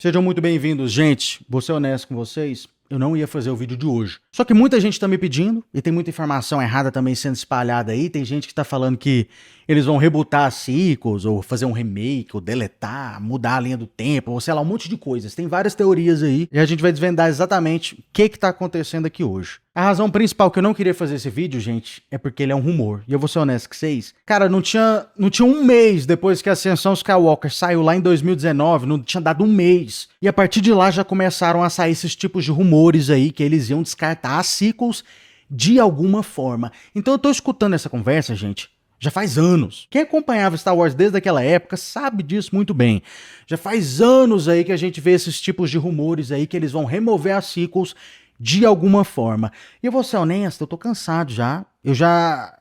Sejam muito bem-vindos, gente. Vou ser honesto com vocês, eu não ia fazer o vídeo de hoje. Só que muita gente tá me pedindo, e tem muita informação errada também sendo espalhada aí. Tem gente que tá falando que eles vão rebootar as sequels, ou fazer um remake, ou deletar, mudar a linha do tempo, ou sei lá, um monte de coisas. Tem várias teorias aí, e a gente vai desvendar exatamente o que tá acontecendo aqui hoje. A razão principal que eu não queria fazer esse vídeo, gente, é porque ele é um rumor. E eu vou ser honesto com vocês. Cara, não tinha um mês depois que a Ascensão Skywalker saiu lá em 2019, não tinha dado um mês. E a partir de lá já começaram a sair esses tipos de rumores aí, que eles iam descartar as sequels de alguma forma. Então eu tô escutando essa conversa, gente, já faz anos. Quem acompanhava Star Wars desde aquela época sabe disso muito bem. Já faz anos aí que a gente vê esses tipos de rumores aí, que eles vão remover as sequels de alguma forma. E eu vou ser honesto, eu tô cansado já. Eu já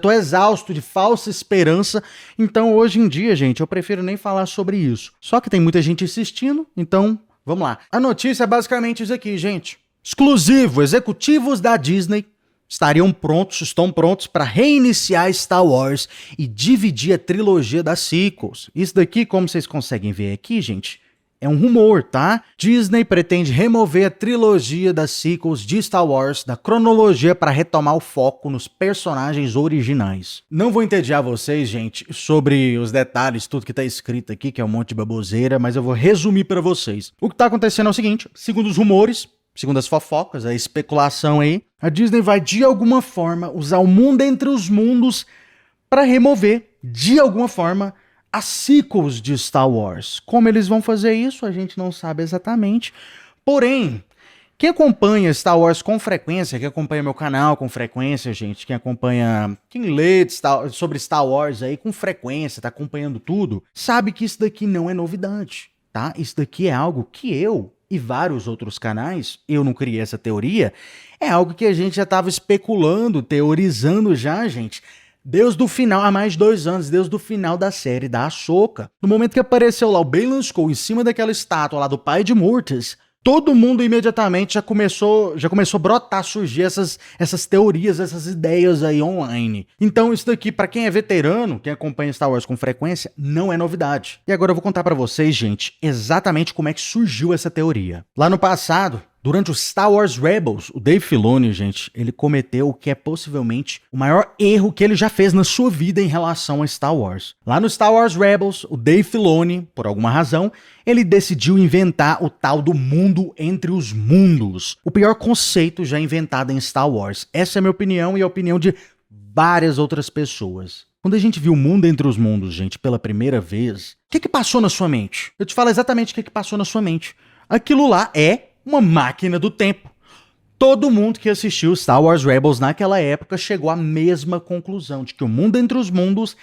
tô exausto de falsa esperança. Então hoje em dia, gente, eu prefiro nem falar sobre isso. Só que tem muita gente insistindo, então vamos lá. A notícia é basicamente isso aqui, gente. Exclusivo, executivos da Disney estão prontos para reiniciar Star Wars e dividir a trilogia das sequels. Isso daqui, como vocês conseguem ver aqui, gente, é um rumor, tá? Disney pretende remover a trilogia das sequels de Star Wars da cronologia para retomar o foco nos personagens originais. Não vou entediar vocês, gente, sobre os detalhes, tudo que tá escrito aqui, que é um monte de baboseira, mas eu vou resumir para vocês. O que tá acontecendo é o seguinte, segundo os rumores, segundo as fofocas, a especulação aí, a Disney vai de alguma forma usar o mundo entre os mundos para remover, de alguma forma, as sequels de Star Wars. Como eles vão fazer isso, a gente não sabe exatamente. Porém, quem acompanha Star Wars com frequência, quem acompanha meu canal com frequência, gente, quem lê sobre Star Wars aí com frequência, tá acompanhando tudo, sabe que isso daqui não é novidade, tá? Isso daqui é algo que eu e vários outros canais, eu não criei essa teoria, é algo que a gente já estava especulando, teorizando já, gente, desde o final, há mais de 2 anos, desde o final da série da Ahsoka. No momento que apareceu lá o Baylan Skoll em cima daquela estátua lá do pai de Mortis, todo mundo imediatamente já começou a brotar, surgir essas teorias, essas ideias aí online. Então isso daqui, pra quem é veterano, quem acompanha Star Wars com frequência, não é novidade. E agora eu vou contar pra vocês, gente, exatamente como é que surgiu essa teoria. Lá no passado, durante o Star Wars Rebels, o Dave Filoni, gente, ele cometeu o que é possivelmente o maior erro que ele já fez na sua vida em relação a Star Wars. Lá no Star Wars Rebels, o Dave Filoni, por alguma razão, ele decidiu inventar o tal do mundo entre os mundos. O pior conceito já inventado em Star Wars. Essa é a minha opinião e a opinião de várias outras pessoas. Quando a gente viu o mundo entre os mundos, gente, pela primeira vez, o que passou na sua mente? Eu te falo exatamente o que passou na sua mente. Aquilo lá é uma máquina do tempo. Todo mundo que assistiu Star Wars Rebels naquela época chegou à mesma conclusão, de que o mundo entre os mundos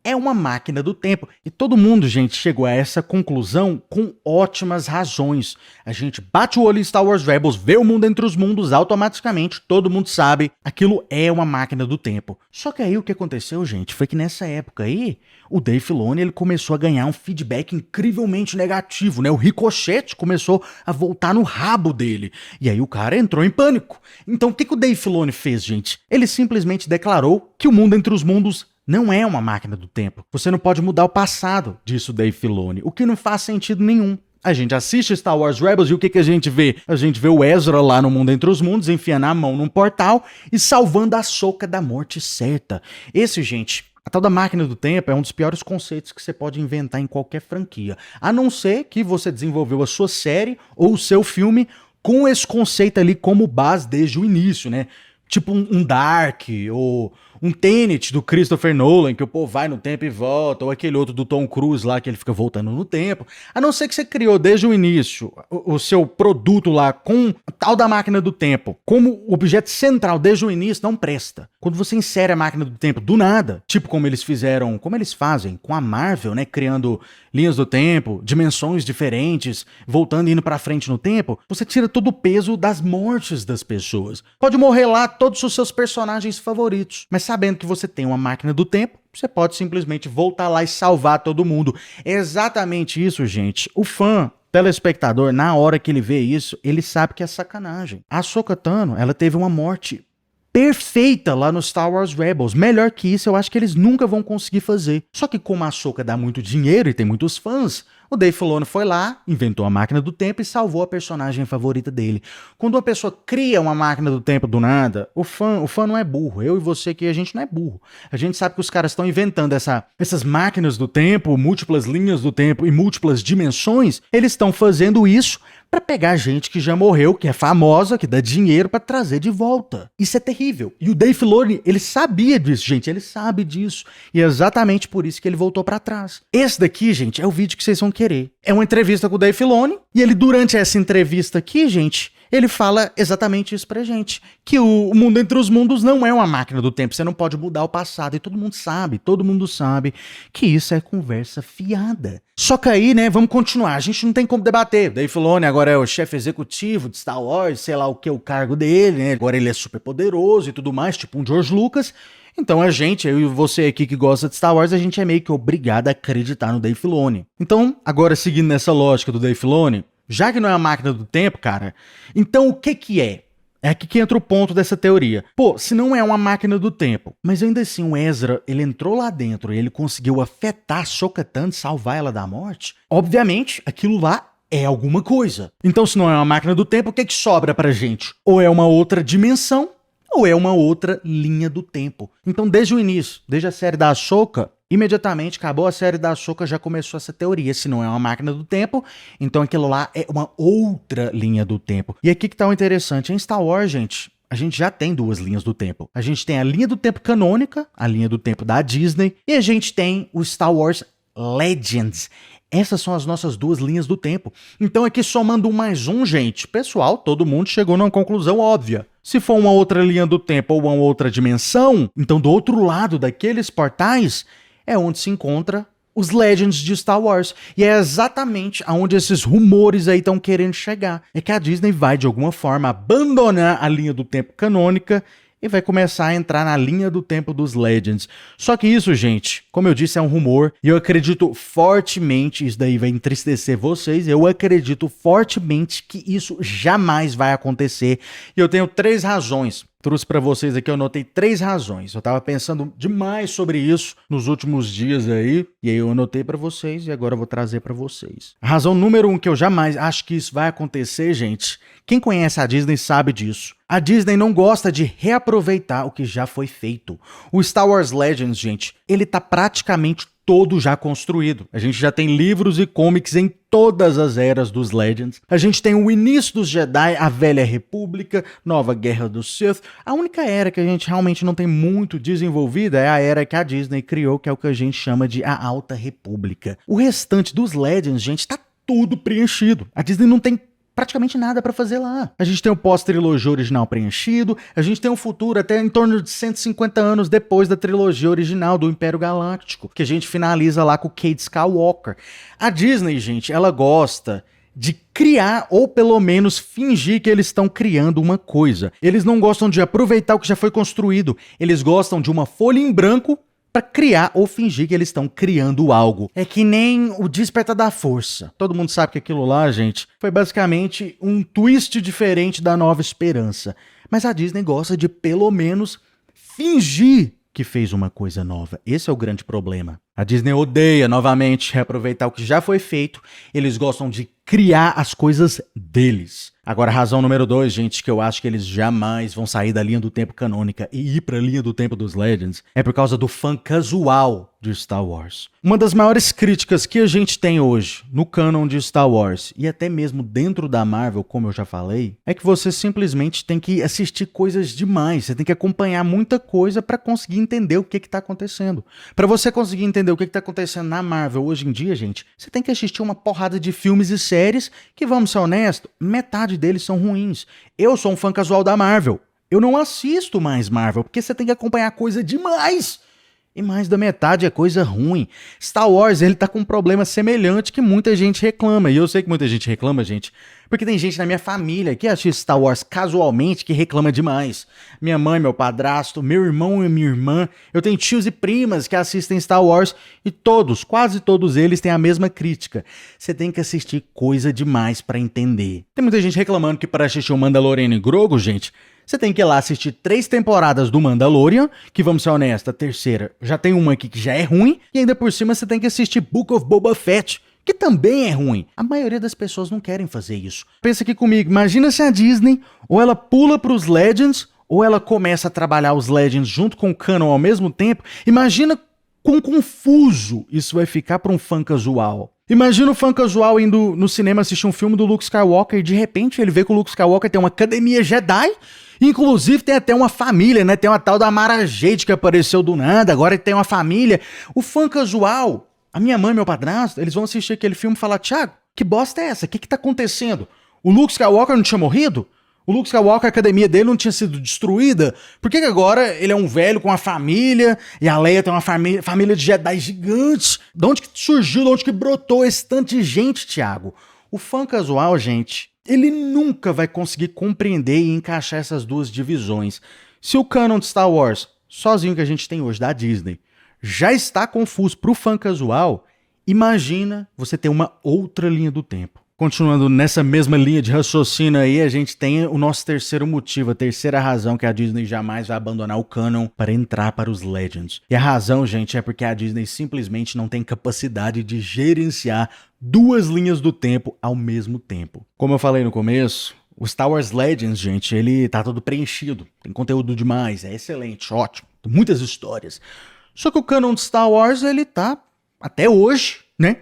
é uma máquina do tempo. E todo mundo, gente, chegou a essa conclusão com ótimas razões. A gente bate o olho em Star Wars Rebels, vê o mundo entre os mundos, automaticamente todo mundo sabe, aquilo é uma máquina do tempo. Só que aí o que aconteceu, gente, foi que nessa época aí, o Dave Filoni ele começou a ganhar um feedback incrivelmente negativo, né? O ricochete começou a voltar no rabo dele. E aí o cara entrou em pânico. Então o que o Dave Filoni fez, gente? Ele simplesmente declarou que o mundo entre os mundos não é uma máquina do tempo. Você não pode mudar o passado, disse o Dave Filoni, o que não faz sentido nenhum. A gente assiste Star Wars Rebels e o que a gente vê? A gente vê o Ezra lá no mundo entre os mundos, enfiando a mão num portal e salvando a Ahsoka da morte certa. Esse, gente, a tal da máquina do tempo é um dos piores conceitos que você pode inventar em qualquer franquia. A não ser que você desenvolveu a sua série ou o seu filme com esse conceito ali como base desde o início, né? Tipo um Dark, ou um Tenet do Christopher Nolan, que o povo vai no tempo e volta, ou aquele outro do Tom Cruise lá, que ele fica voltando no tempo. A não ser que você criou desde o início o seu produto lá com a tal da máquina do tempo como objeto central desde o início, não presta. Quando você insere a máquina do tempo do nada, tipo como eles fazem com a Marvel, né, criando linhas do tempo, dimensões diferentes, voltando e indo pra frente no tempo, você tira todo o peso das mortes das pessoas. Pode morrer lá todos os seus personagens favoritos, mas sabendo que você tem uma máquina do tempo, você pode simplesmente voltar lá e salvar todo mundo. É exatamente isso, gente. O fã, telespectador, na hora que ele vê isso, ele sabe que é sacanagem. A Ahsoka Tano, ela teve uma morte perfeita lá no Star Wars Rebels. Melhor que isso, eu acho que eles nunca vão conseguir fazer. Só que como a Ahsoka dá muito dinheiro e tem muitos fãs, o Dave Filoni foi lá, inventou a máquina do tempo e salvou a personagem favorita dele. Quando uma pessoa cria uma máquina do tempo do nada, o fã não é burro. Eu e você aqui, a gente não é burro. A gente sabe que os caras estão inventando essas máquinas do tempo, múltiplas linhas do tempo e múltiplas dimensões. Eles estão fazendo isso para pegar gente que já morreu, que é famosa, que dá dinheiro para trazer de volta. Isso é terrível. E o Dave Filoni, ele sabia disso, gente. Ele sabe disso. E é exatamente por isso que ele voltou para trás. Esse daqui, gente, é o vídeo que vocês vão querer. É uma entrevista com o Dave Filoni. E ele, durante essa entrevista aqui, gente, ele fala exatamente isso pra gente. Que o Mundo Entre os Mundos não é uma máquina do tempo. Você não pode mudar o passado. E todo mundo sabe que isso é conversa fiada. Só que aí, né, vamos continuar. A gente não tem como debater. Dave Filoni agora é o chefe executivo de Star Wars, sei lá o que é o cargo dele, né? Agora ele é super poderoso e tudo mais, tipo um George Lucas. Então a gente, eu e você aqui que gosta de Star Wars, a gente é meio que obrigado a acreditar no Dave Filoni. Então, agora seguindo nessa lógica do Dave Filoni, já que não é a máquina do tempo, cara, então o que que é? É aqui que entra o ponto dessa teoria. Pô, se não é uma máquina do tempo, mas ainda assim o Ezra, ele entrou lá dentro e ele conseguiu afetar a Ahsoka Tano, salvar ela da morte, obviamente aquilo lá é alguma coisa. Então se não é uma máquina do tempo, o que que sobra pra gente? Ou é uma outra dimensão, ou é uma outra linha do tempo. Então desde o início, desde a série da Ahsoka, imediatamente acabou a série da Ahsoka, já começou essa teoria. Se não é uma máquina do tempo, então aquilo lá é uma outra linha do tempo. E aqui que tá o interessante. Em Star Wars, gente, a gente já tem duas linhas do tempo. A gente tem a linha do tempo canônica, a linha do tempo da Disney, e a gente tem o Star Wars Legends. Essas são as nossas duas linhas do tempo. Então aqui somando um mais um, gente, pessoal, todo mundo chegou numa conclusão óbvia. Se for uma outra linha do tempo ou uma outra dimensão, então do outro lado daqueles portais é onde se encontra os Legends de Star Wars. E é exatamente aonde esses rumores aí estão querendo chegar. É que a Disney vai, de alguma forma, abandonar a linha do tempo canônica e vai começar a entrar na linha do tempo dos Legends. Só que isso, gente, como eu disse, é um rumor. E eu acredito fortemente, isso daí vai entristecer vocês, eu acredito fortemente que isso jamais vai acontecer. E eu tenho 3 razões. Trouxe pra vocês aqui, eu anotei 3 razões. Eu tava pensando demais sobre isso nos últimos dias aí, e aí eu anotei pra vocês e agora eu vou trazer pra vocês. A razão número 1 que eu jamais acho que isso vai acontecer, gente, quem conhece a Disney sabe disso. A Disney não gosta de reaproveitar o que já foi feito. O Star Wars Legends, gente, ele tá praticamente todo já construído. A gente já tem livros e comics em todas as eras dos Legends. A gente tem o início dos Jedi, a Velha República, Nova Guerra dos Sith. A única era que a gente realmente não tem muito desenvolvida é a era que a Disney criou, que é o que a gente chama de a Alta República. O restante dos Legends, gente, tá tudo preenchido. A Disney não tem praticamente nada pra fazer lá. A gente tem o pós-trilogia original preenchido, a gente tem um futuro até em torno de 150 anos depois da trilogia original do Império Galáctico, que a gente finaliza lá com o Cade Skywalker. A Disney, gente, ela gosta de criar ou pelo menos fingir que eles estão criando uma coisa. Eles não gostam de aproveitar o que já foi construído, eles gostam de uma folha em branco para criar ou fingir que eles estão criando algo. É que nem o Despertar da Força. Todo mundo sabe que aquilo lá, gente, foi basicamente um twist diferente da Nova Esperança. Mas a Disney gosta de, pelo menos, fingir que fez uma coisa nova. Esse é o grande problema. A Disney odeia, novamente, reaproveitar o que já foi feito. Eles gostam de criar as coisas deles. Agora, a razão número 2, gente, que eu acho que eles jamais vão sair da linha do tempo canônica e ir pra linha do tempo dos Legends, é por causa do fã casual de Star Wars. Uma das maiores críticas que a gente tem hoje no canon de Star Wars, e até mesmo dentro da Marvel, como eu já falei, é que você simplesmente tem que assistir coisas demais, você tem que acompanhar muita coisa pra conseguir entender o que tá acontecendo. Pra você conseguir entender o que tá acontecendo na Marvel hoje em dia, gente, você tem que assistir uma porrada de filmes e séries que, vamos ser honestos, metade deles são ruins. Eu sou um fã casual da Marvel. Eu não assisto mais Marvel, porque você tem que acompanhar coisa demais. E mais da metade é coisa ruim. Star Wars, ele tá com um problema semelhante que muita gente reclama. E eu sei que muita gente reclama, gente, porque tem gente na minha família que assiste Star Wars casualmente que reclama demais. Minha mãe, meu padrasto, meu irmão e minha irmã. Eu tenho tios e primas que assistem Star Wars e todos, quase todos eles têm a mesma crítica. Você tem que assistir coisa demais pra entender. Tem muita gente reclamando que para assistir o Mandaloriano e Grogu, gente, Você tem que ir lá assistir 3 temporadas do Mandalorian, que vamos ser honestos, a terceira já tem uma aqui que já é ruim, e ainda por cima você tem que assistir Book of Boba Fett, que também é ruim. A maioria das pessoas não querem fazer isso. Pensa aqui comigo, imagina se a Disney, ou ela pula pros Legends, ou ela começa a trabalhar os Legends junto com o Canon ao mesmo tempo. Imagina quão confuso isso vai ficar para um fã casual. Imagina o fã casual indo no cinema assistir um filme do Luke Skywalker e de repente ele vê que o Luke Skywalker tem uma academia Jedi, inclusive tem até uma família, né? Tem uma tal da Mara Jade que apareceu do nada, agora tem uma família. O fã casual, a minha mãe e meu padrasto, eles vão assistir aquele filme e falar: Thiago, que bosta é essa? O que tá acontecendo? O Luke Skywalker não tinha morrido? O Luke Skywalker, a academia dele não tinha sido destruída? Por que agora ele é um velho com uma família e a Leia tem uma família de Jedi gigantes? De onde que surgiu, de onde que brotou esse tanto de gente, Thiago? O fã casual, gente, ele nunca vai conseguir compreender e encaixar essas duas divisões. Se o canon de Star Wars, sozinho que a gente tem hoje, da Disney, já está confuso pro fã casual, imagina você ter uma outra linha do tempo. Continuando nessa mesma linha de raciocínio aí, a gente tem o nosso terceiro motivo, a terceira razão que a Disney jamais vai abandonar o canon para entrar para os Legends. E a razão, gente, é porque a Disney simplesmente não tem capacidade de gerenciar 2 linhas do tempo ao mesmo tempo. Como eu falei no começo, o Star Wars Legends, gente, ele tá todo preenchido, tem conteúdo demais, é excelente, ótimo, tem muitas histórias. Só que o canon de Star Wars, ele tá, até hoje, né?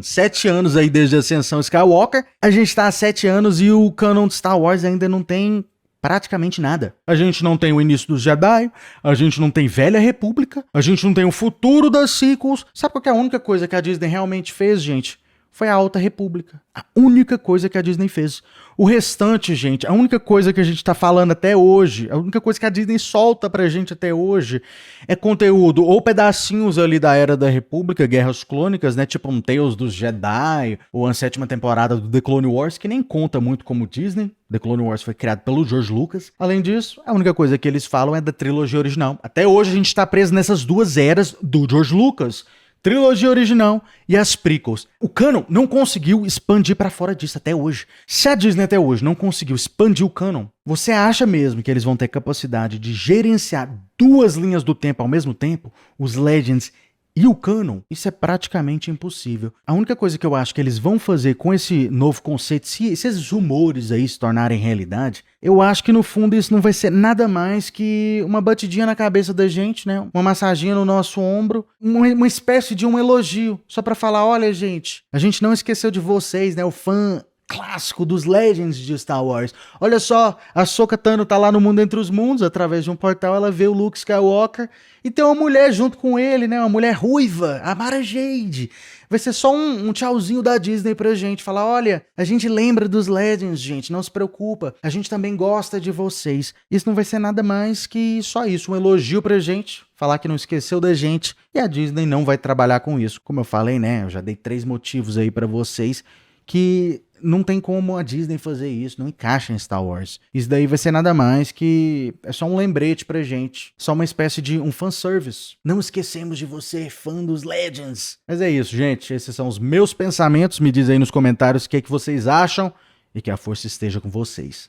7 anos aí desde a Ascensão Skywalker. A gente tá há 7 anos e o canon de Star Wars ainda não tem praticamente nada. A gente não tem o início dos Jedi, a gente não tem Velha República, a gente não tem o futuro das sequels. Sabe qual que é a única coisa que a Disney realmente fez, gente? Foi a Alta República. A única coisa que a Disney fez. O restante, gente, a única coisa que a gente tá falando até hoje, a única coisa que a Disney solta pra gente até hoje é conteúdo ou pedacinhos ali da Era da República, Guerras Clônicas, né? Tipo um Tales dos Jedi, ou a 7ª temporada do The Clone Wars, que nem conta muito como Disney. The Clone Wars foi criado pelo George Lucas. Além disso, a única coisa que eles falam é da trilogia original. Até hoje a gente tá preso nessas 2 eras do George Lucas. Trilogia original e as prequels. O canon não conseguiu expandir pra fora disso até hoje. Se a Disney até hoje não conseguiu expandir o canon, você acha mesmo que eles vão ter capacidade de gerenciar 2 linhas do tempo ao mesmo tempo? Os Legends e o canon? Isso é praticamente impossível. A única coisa que eu acho que eles vão fazer com esse novo conceito, se esses rumores aí se tornarem realidade, eu acho que no fundo isso não vai ser nada mais que uma batidinha na cabeça da gente, né? Uma massaginha no nosso ombro, uma espécie de um elogio, só pra falar: olha, gente, a gente não esqueceu de vocês, né? O fã clássico dos Legends de Star Wars. Olha só, a Ahsoka Tano tá lá no Mundo Entre os Mundos, através de um portal ela vê o Luke Skywalker e tem uma mulher junto com ele, né? Uma mulher ruiva, a Mara Jade. Vai ser só um tchauzinho da Disney pra gente, falar: olha, a gente lembra dos Legends, gente, não se preocupa, a gente também gosta de vocês. Isso não vai ser nada mais que só isso, um elogio pra gente, falar que não esqueceu da gente, e a Disney não vai trabalhar com isso. Como eu falei, né? Eu já dei 3 motivos aí pra vocês que não tem como a Disney fazer isso, não encaixa em Star Wars. Isso daí vai ser nada mais que é só um lembrete pra gente, só uma espécie de um fanservice. Não esquecemos de você, fã dos Legends. Mas é isso, gente, esses são os meus pensamentos. Me diz aí nos comentários o que é que vocês acham e que a força esteja com vocês.